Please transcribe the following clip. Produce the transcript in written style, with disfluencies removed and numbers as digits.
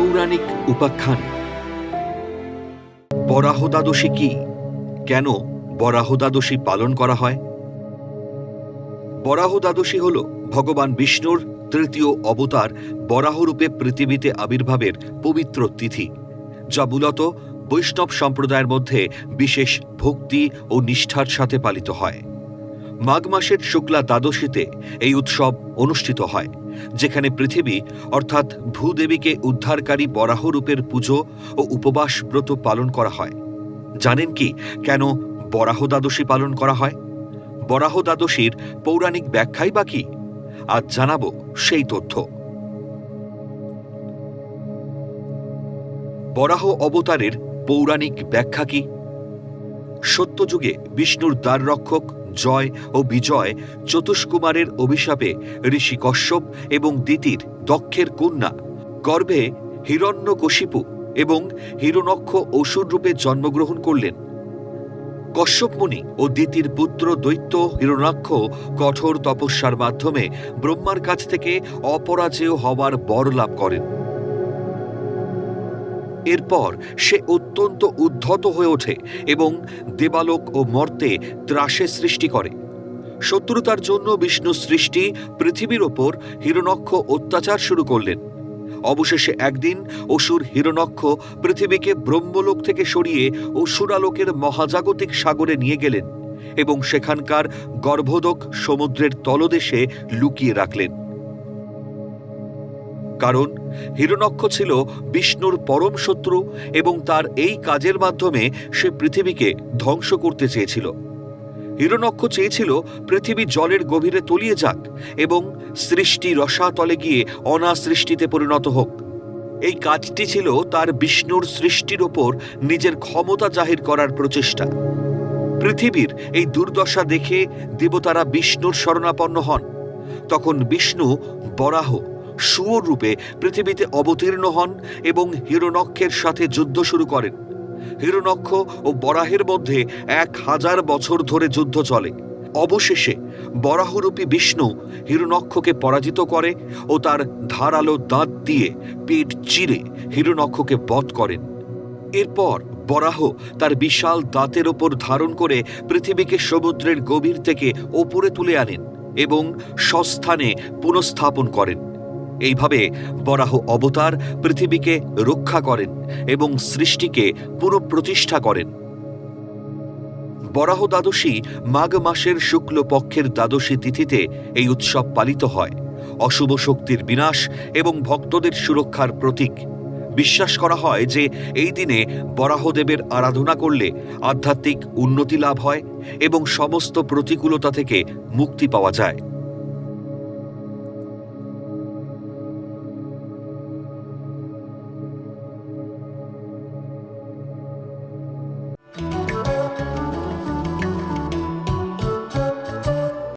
পৌরাণিক উপাখ্যান। বরাহ দ্বাদশী কি? কেন বরাহ দ্বাদশী পালন করা হয়? বরাহ দ্বাদশী হল ভগবান বিষ্ণুর তৃতীয় অবতার বরাহরূপে পৃথিবীতে আবির্ভাবের পবিত্র তিথি, যা মূলত বৈষ্ণব সম্প্রদায়ের মধ্যে বিশেষ ভক্তি ও নিষ্ঠার সাথে পালিত হয়। মাঘ মাসের শুক্লা দ্বাদশীতে এই উৎসব অনুষ্ঠিত হয়, যেখানে পৃথিবী অর্থাৎ ভূদেবীকে উদ্ধারকারী বরাহরূপের পুজো ও উপবাস ব্রত পালন করা হয়। জানেন কি কেন বরাহ দ্বাদশী পালন করা হয়? বরাহ দ্বাদশীর পৌরাণিক ব্যাখ্যাই বা কি? আজ জানাবো সেই তথ্য। বরাহ অবতারের পৌরাণিক ব্যাখ্যা কি? সত্যযুগে বিষ্ণুর দ্বাররক্ষক জয় ও বিজয় চতুষ্কুমারের অভিশাপে ঋষি কশ্যপ এবং দিতির দক্ষের কন্যা গর্ভে হিরণ্যকশিপু এবং হিরণ্যক্ষ অসুর রূপে জন্মগ্রহণ করলেন। কশ্যপ মুনি ও দিতির পুত্র দৈত্য হিরণ্যাক্ষ কঠোর তপস্যার মাধ্যমে ব্রহ্মার কাছ থেকে অপরাজেয় হওয়ার বর লাভ করেন। এরপর সে অত্যন্ত উদ্ধত হয়ে ওঠে এবং দেবালোক ও মর্তে ত্রাসের সৃষ্টি করে। শত্রুতার জন্য বিষ্ণু সৃষ্টি পৃথিবীর ওপর হিরণ্যক্ষ অত্যাচার শুরু করলেন। অবশেষে একদিন অসুর হিরণ্যক্ষ পৃথিবীকে ব্রহ্মলোক থেকে সরিয়ে অসুরালোকের মহাজাগতিক সাগরে নিয়ে গেলেন এবং সেখানকার গর্ভোদক সমুদ্রের তলদেশে লুকিয়ে রাখলেন। কারণ হিরণ্যক্ষ ছিল বিষ্ণুর পরম শত্রু এবং তার এই কাজের মাধ্যমে সে পৃথিবীকে ধ্বংস করতে চেয়েছিল। হিরণ্যক্ষ চেয়েছিল পৃথিবী জলের গভীরে তলিয়ে যাক এবং সৃষ্টি রসাতলে গিয়ে অনাসৃষ্টিতে পরিণত হোক। এই কাজটি ছিল তার বিষ্ণুর সৃষ্টির ওপর নিজের ক্ষমতা জাহির করার প্রচেষ্টা। পৃথিবীর এই দুর্দশা দেখে দেবতারা বিষ্ণুর শরণাপন্ন হন। তখন বিষ্ণু বরাহ শুয়োর রূপে পৃথিবীতে অবতীর্ণ হন এবং হিরণ্যক্ষের সাথে যুদ্ধ শুরু করেন। হিরণ্যক্ষ ও বরাহের মধ্যে 1000 বছর ধরে যুদ্ধ চলে। অবশেষে বরাহরূপী বিষ্ণু হিরণ্যক্ষকে পরাজিত করে ও তার ধারালো দাঁত দিয়ে পেট চিরে হিরণ্যক্ষকে বধ করেন। এরপর বরাহ তার বিশাল দাঁতের ওপর ধারণ করে পৃথিবীকে সমুদ্রের গভীর থেকে ওপরে তুলে আনেন এবং স্বস্থানে পুনঃস্থাপন করেন। এইভাবে বরাহ অবতার পৃথিবীকে রক্ষা করেন এবং সৃষ্টিকে পুনঃপ্রতিষ্ঠা করেন। বরাহ দ্বাদশী মাঘ মাসের শুক্ল পক্ষের দ্বাদশী তিথিতে এই উৎসব পালিত হয়। অশুভ শক্তির বিনাশ এবং ভক্তদের সুরক্ষার প্রতীক। বিশ্বাস করা হয় যে এই দিনে বরাহদেবের আরাধনা করলে আধ্যাত্মিক উন্নতি লাভ হয় এবং সমস্ত প্রতিকূলতা থেকে মুক্তি পাওয়া যায়।